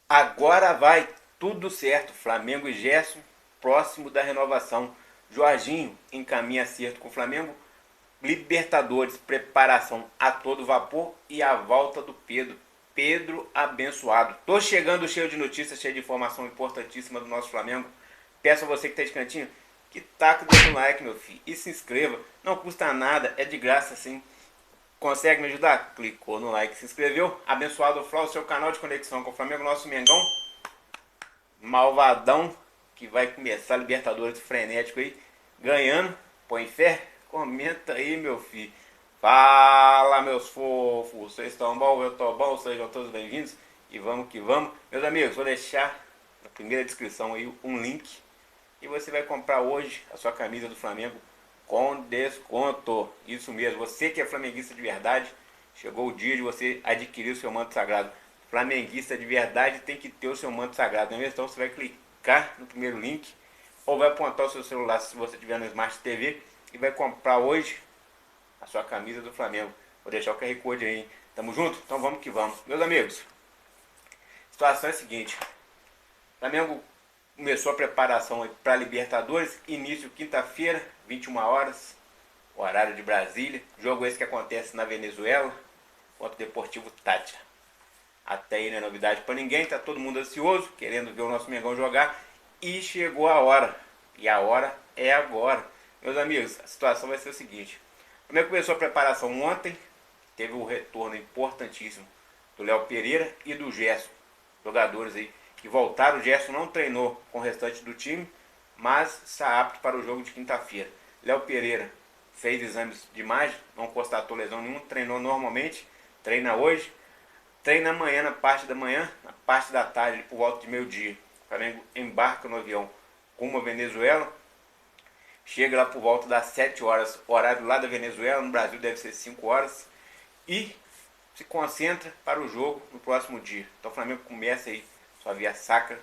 Agora vai tudo certo. Flamengo e Gerson, próximo da renovação. Jorginho encaminha acerto com o Flamengo. Libertadores, preparação a todo vapor e a volta do Pedro. Pedro abençoado. Tô chegando cheio de notícias, cheio de informação importantíssima do nosso Flamengo. Peço a você que tá de cantinho que taca o dedo no like, meu filho, e se inscreva. Não custa nada, é de graça sim. Consegue me ajudar? Clicou no like, se inscreveu. Abençoado Fla, o seu canal de conexão com o Flamengo, nosso Mengão. Malvadão, que vai começar a Libertadores frenético aí. Ganhando, põe fé. Comenta aí, meu filho. Fala, meus fofos. Vocês estão bom? Eu tô bom. Sejam todos bem-vindos. E vamos que vamos. Meus amigos, vou deixar na primeira descrição aí um link. E você vai comprar hoje a sua camisa do Flamengo com desconto. Isso mesmo, você que é flamenguista de verdade, chegou o dia de você adquirir o seu manto sagrado. Flamenguista de verdade tem que ter o seu manto sagrado, não é mesmo? Então você vai clicar no primeiro link ou vai apontar o seu celular se você tiver no Smart TV e vai comprar hoje a sua camisa do Flamengo. Vou deixar o QR Code aí, hein? Tamo junto? Então vamos que vamos. Meus amigos, a situação é a seguinte. O Flamengo começou a preparação para Libertadores, início quinta-feira, 21 horas, horário de Brasília. Jogo esse que acontece na Venezuela, contra o Deportivo Táchira. Até aí não é novidade para ninguém, tá todo mundo ansioso, querendo ver o nosso Mengão jogar. E chegou a hora, e a hora é agora. Meus amigos, a situação vai ser o seguinte. Como começou a preparação ontem, teve um retorno importantíssimo do Léo Pereira e do Gerson, jogadores aí que voltaram. O Gerson não treinou com o restante do time, mas está apto para o jogo de quinta-feira. Léo Pereira fez exames de imagem, não constatou lesão nenhuma, treinou normalmente, treina hoje, treina amanhã na parte da manhã, na parte da tarde, por volta de meio-dia. O Flamengo embarca no avião rumo a Venezuela, chega lá por volta das 7 horas, horário lá da Venezuela, no Brasil deve ser 5 horas, e se concentra para o jogo no próximo dia. Então o Flamengo começa aí sua via sacra,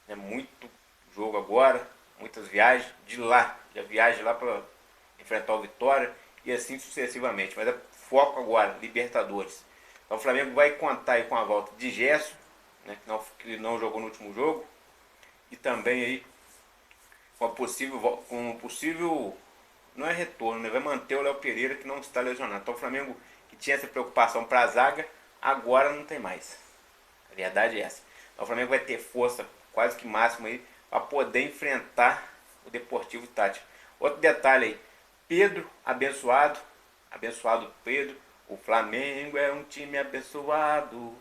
né? Muito jogo agora, muitas viagens, de lá, já viaja lá para enfrentar o Vitória e assim sucessivamente. Mas é foco agora, Libertadores. Então o Flamengo vai contar aí com a volta de Gerson, né, que não jogou no último jogo, e também aí com um possível, não é retorno, né, vai manter o Léo Pereira que não está lesionado. Então o Flamengo que tinha essa preocupação para a zaga, agora não tem mais. A verdade é essa. Então o Flamengo vai ter força quase que máxima aí para poder enfrentar o Deportivo Táchira. Outro detalhe aí, Pedro abençoado, abençoado Pedro. O Flamengo é um time abençoado,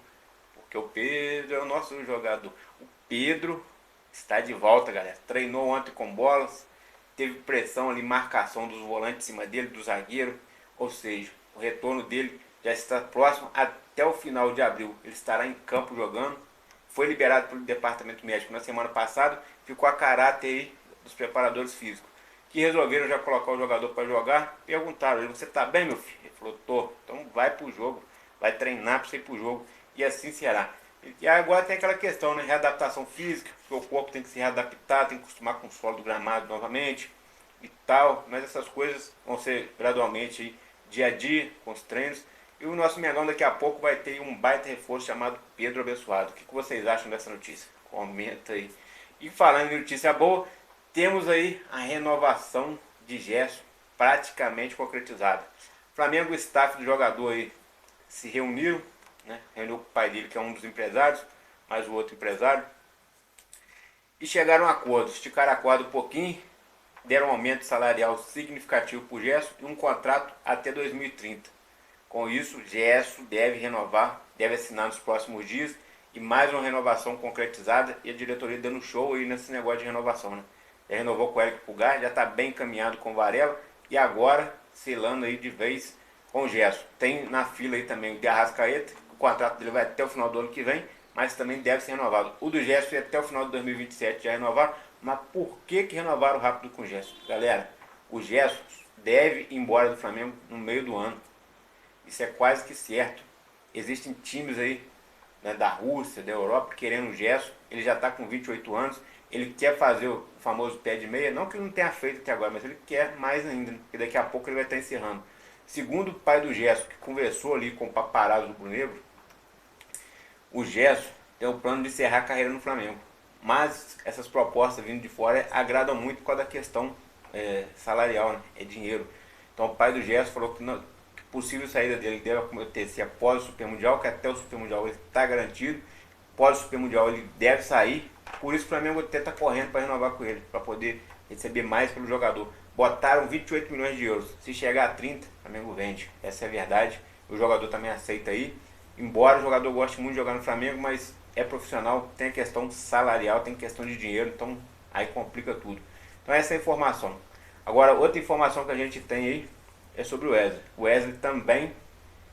porque o Pedro é o nosso jogador. O Pedro está de volta, galera. Treinou ontem com bolas, teve pressão ali, marcação dos volantes em cima dele, do zagueiro. Ou seja, o retorno dele já está próximo. Até o final de abril ele estará em campo jogando. Foi liberado pelo departamento médico na semana passada. Ficou a caráter aí dos preparadores físicos, que resolveram já colocar o jogador para jogar. Perguntaram ele: você tá bem, meu filho? Ele falou: tô. Então vai pro jogo, vai treinar para você ir pro jogo, e assim será. E agora tem aquela questão, né? Readaptação física, porque o corpo tem que se readaptar, tem que acostumar com o solo do gramado novamente e tal. Mas essas coisas vão ser gradualmente aí, dia a dia, com os treinos. E o nosso Mengão daqui a pouco vai ter um baita reforço chamado Pedro Abençoado. O que vocês acham dessa notícia? Comenta aí. E falando em notícia boa, temos aí a renovação de Gerson praticamente concretizada. Flamengo e o staff do jogador aí se reuniram, né? Reuniu com o pai dele, que é um dos empresários, mais o outro empresário, e chegaram a acordo, esticaram a corda um pouquinho, deram um aumento salarial significativo para o Gerson e um contrato até 2030. Com isso, Gerson deve renovar, deve assinar nos próximos dias, e mais uma renovação concretizada, e a diretoria dando show aí nesse negócio de renovação, né? Já renovou com o Eric Pulgar, já está bem encaminhado com o Varela, e agora selando aí de vez com o Gerson. Tem na fila aí também o de Arrascaeta, o contrato dele vai até o final do ano que vem, mas também deve ser renovado. O do Gerson até o final de 2027 já renovaram, mas por que renovaram rápido com o Gerson? Galera, o Gerson deve ir embora do Flamengo no meio do ano. Isso é quase que certo. Existem times aí, né, da Rússia, da Europa, querendo o Gerson. Ele já está com 28 anos. Ele quer fazer o famoso pé de meia. Não que ele não tenha feito até agora, mas ele quer mais ainda, né? Porque daqui a pouco ele vai estar encerrando. Segundo o pai do Gerson, que conversou ali com o paparazzo do Brunegro, o Gerson tem o plano de encerrar a carreira no Flamengo. Mas essas propostas vindo de fora agradam muito por causa da questão salarial, né? É dinheiro. Então o pai do Gerson falou que, não, que possível saída dele deve acontecer após o Super Mundial, que até o Super Mundial ele está garantido. Após o Super Mundial ele deve sair. Por isso o Flamengo até está correndo para renovar com ele, para poder receber mais pelo jogador. Botaram 28 milhões de euros. Se chegar a 30, o Flamengo vende. Essa é a verdade. O jogador também aceita aí. Embora o jogador goste muito de jogar no Flamengo, mas é profissional, tem a questão salarial, tem questão de dinheiro, então aí complica tudo. Então essa é a informação. Agora, outra informação que a gente tem aí é sobre o Wesley. O Wesley também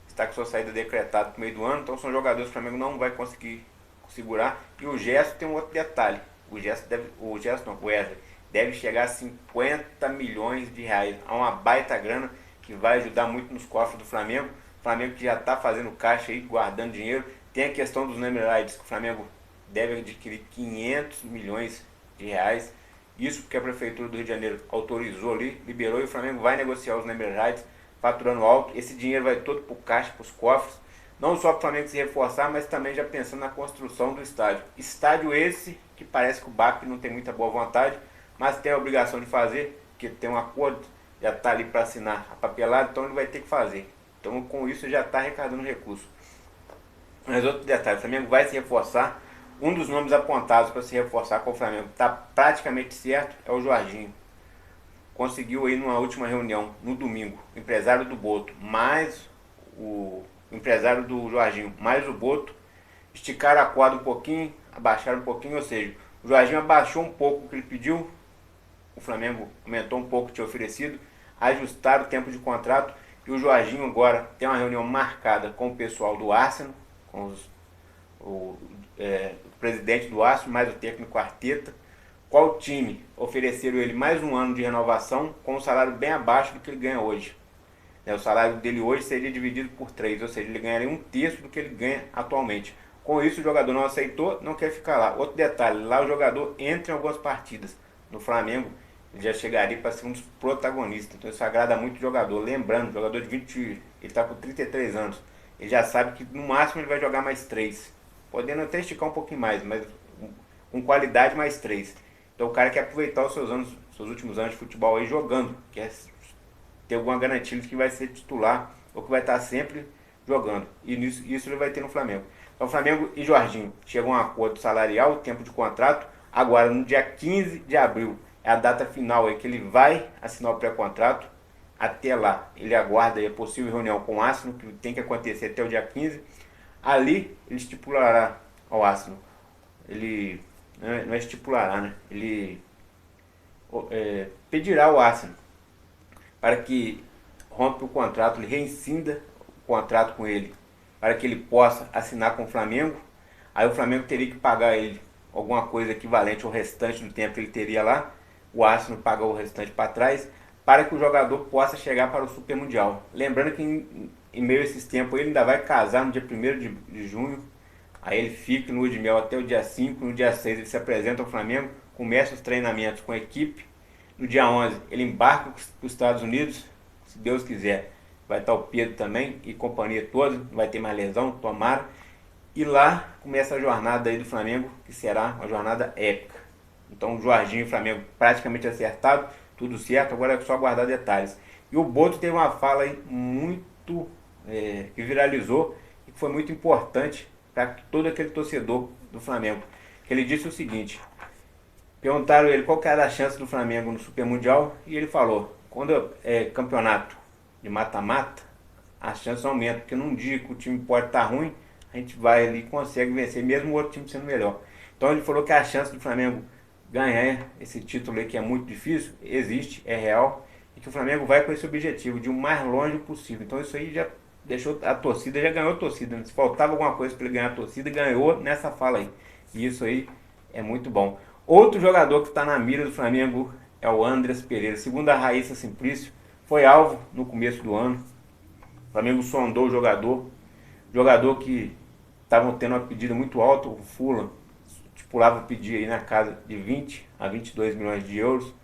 está com sua saída decretada no meio do ano, então são jogadores que o Flamengo não vai conseguir segurar. E o Gerson tem um outro detalhe. O Wesley deve chegar a 50 milhões de reais. É uma baita grana que vai ajudar muito nos cofres do Flamengo. O Flamengo que já está fazendo caixa aí, guardando dinheiro. Tem a questão dos name rights, que o Flamengo deve adquirir 500 milhões de reais. Isso porque a Prefeitura do Rio de Janeiro autorizou ali, liberou, e o Flamengo vai negociar os name rights, faturando alto. Esse dinheiro vai todo para o caixa, para os cofres. Não só para o Flamengo se reforçar, mas também já pensando na construção do estádio. Estádio esse que parece que o BAP não tem muita boa vontade, mas tem a obrigação de fazer, porque tem um acordo, já está ali para assinar a papelada, então ele vai ter que fazer. Então com isso já está arrecadando recurso. Mas outro detalhe, o Flamengo vai se reforçar. Um dos nomes apontados para se reforçar com o Flamengo está praticamente certo, é o Jorginho. Conseguiu aí numa última reunião, no domingo, o empresário do Boto, mais o empresário do Jorginho, mais o Boto, esticaram a corda um pouquinho, abaixaram um pouquinho, ou seja, o Jorginho abaixou um pouco o que ele pediu, o Flamengo aumentou um pouco o que tinha oferecido, ajustaram o tempo de contrato, e o Jorginho agora tem uma reunião marcada com o pessoal do Arsenal, com o presidente do Arsenal, mais o técnico Arteta. Qual time ofereceram ele mais um ano de renovação com um salário bem abaixo do que ele ganha hoje. O salário dele hoje seria dividido por 3, ou seja, ele ganharia um terço do que ele ganha atualmente. Com isso o jogador não aceitou, não quer ficar lá. Outro detalhe, lá o jogador entra em algumas partidas. No Flamengo ele já chegaria para ser um dos protagonistas, então isso agrada muito o jogador. Lembrando, o jogador de 20, ele está com 33 anos, ele já sabe que no máximo ele vai jogar mais 3, podendo até esticar um pouquinho mais, mas com qualidade mais 3. Então o cara quer aproveitar os seus últimos anos de futebol aí jogando, quer ter alguma garantia de que vai ser titular ou que vai estar sempre jogando. E isso ele vai ter no Flamengo. Então Flamengo e Jorginho chegam a um acordo salarial, tempo de contrato, agora no dia 15 de abril. É a data final aí que ele vai assinar o pré-contrato. Até lá, ele aguarda a possível reunião com o Arsenal, que tem que acontecer até o dia 15. Ali, ele estipulará ao Arsenal. Ele não é estipulará, né? Ele pedirá ao Arsenal para que rompa o contrato, ele reincinda o contrato com ele, para que ele possa assinar com o Flamengo. Aí o Flamengo teria que pagar ele alguma coisa equivalente ao restante do tempo que ele teria lá. O Arsenal paga o restante para trás, para que o jogador possa chegar para o Super Mundial. Lembrando que em meio a esses tempos ele ainda vai casar no dia 1º de junho. Aí ele fica no lua de mel até o dia 5, no dia 6 ele se apresenta ao Flamengo, começa os treinamentos com a equipe. No dia 11 ele embarca para os Estados Unidos, se Deus quiser. Vai estar o Pedro também e companhia toda, não vai ter mais lesão, tomara. E lá começa a jornada aí do Flamengo, que será uma jornada épica. Então o Jorginho e o Flamengo praticamente acertado, tudo certo, agora é só aguardar detalhes. E o Boto teve uma fala aí muito que viralizou e que foi muito importante para todo aquele torcedor do Flamengo. Ele disse o seguinte: perguntaram ele qual que era a chance do Flamengo no Super Mundial, e ele falou: quando é campeonato de mata-mata, as chances aumentam, porque num dia que o time pode estar ruim, a gente vai ali e consegue vencer, mesmo o outro time sendo melhor. Então ele falou que a chance do Flamengo ganhar esse título aí, que é muito difícil, existe, é real, e que o Flamengo vai com esse objetivo de ir o mais longe possível. Então isso aí já deixou a torcida, já ganhou a torcida, né? Se faltava alguma coisa para ele ganhar a torcida, ganhou nessa fala aí. E isso aí é muito bom. Outro jogador que está na mira do Flamengo é o Andreas Pereira. Segundo a Raíssa Simplício, foi alvo no começo do ano. O Flamengo sondou o jogador que estavam tendo uma pedida muito alta, o Fulham estipulava pedir aí na casa de 20 a 22 milhões de euros,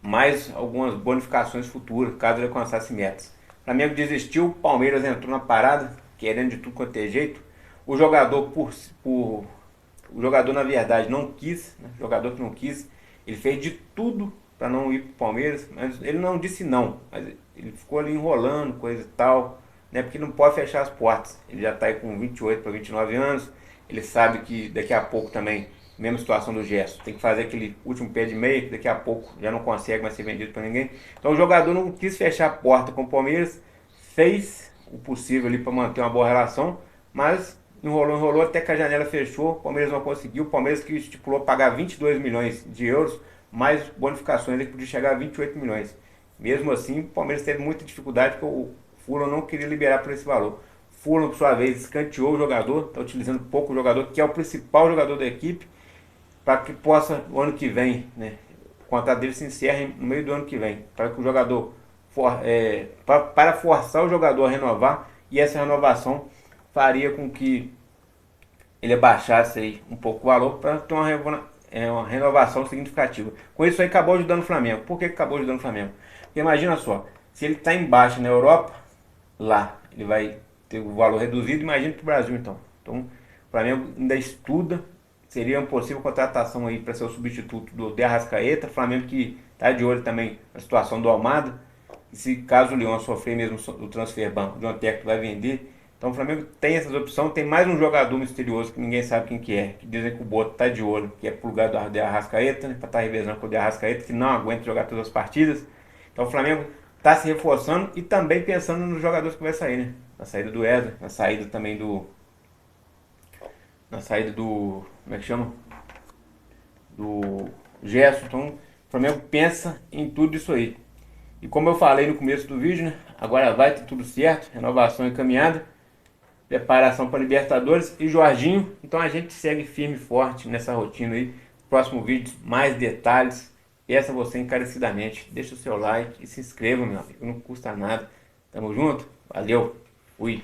mais algumas bonificações futuras, caso ele alcançasse metas. O Flamengo desistiu, o Palmeiras entrou na parada, querendo de tudo quanto é jeito. O jogador o jogador na verdade não quis, né? O jogador que não quis, ele fez de tudo para não ir pro Palmeiras, mas ele não disse não, mas ele ficou ali enrolando, coisa e tal, né? Porque não pode fechar as portas. Ele já está aí com 28 para 29 anos, ele sabe que daqui a pouco também, mesma situação do Gerson, tem que fazer aquele último pé de meia, que daqui a pouco já não consegue mais ser vendido para ninguém. Então o jogador não quis fechar a porta com o Palmeiras, fez o possível ali para manter uma boa relação, mas enrolou até que a janela fechou, o Palmeiras não conseguiu, o Palmeiras que estipulou pagar 22 milhões de euros, mais bonificações, ele podia chegar a 28 milhões. Mesmo assim, o Palmeiras teve muita dificuldade, porque o Fulham não queria liberar por esse valor. Fulham, por sua vez, escanteou o jogador, está utilizando pouco o jogador, que é o principal jogador da equipe, para que possa, o ano que vem, né, o contrato dele se encerre no meio do ano que vem, para que o jogador, para forçar o jogador a renovar, e essa renovação faria com que ele abaixasse aí um pouco o valor para ter uma renovação significativa. Com isso aí acabou ajudando o Flamengo. Por que acabou ajudando o Flamengo? Porque imagina só, se ele está embaixo na Europa, lá ele vai ter o valor reduzido, imagina para o Brasil então. Então o Flamengo ainda estuda, seria uma possível contratação aí para ser o substituto do De Arrascaeta. O Flamengo que está de olho também na situação do Almada. E se caso o Leão sofrer mesmo o transfer ban, o John Técnico vai vender. Então o Flamengo tem essas opções, tem mais um jogador misterioso que ninguém sabe quem que é, que dizem que o Boto tá de olho, que é pro lugar do De Arrascaeta, né, para estar revezando com o De Arrascaeta, que não aguenta jogar todas as partidas. Então o Flamengo está se reforçando e também pensando nos jogadores que vai sair, né? Na saída do Wesley, na saída também como é que chama? Do Gerson. Então o Flamengo pensa em tudo isso aí. E como eu falei no começo do vídeo, né, agora vai ter tudo certo, renovação encaminhada, preparação para Libertadores e Jorginho. Então a gente segue firme e forte nessa rotina aí. Próximo vídeo, mais detalhes. Peço a você encarecidamente, deixa o seu like e se inscreva, meu amigo, não custa nada. Tamo junto, valeu, fui.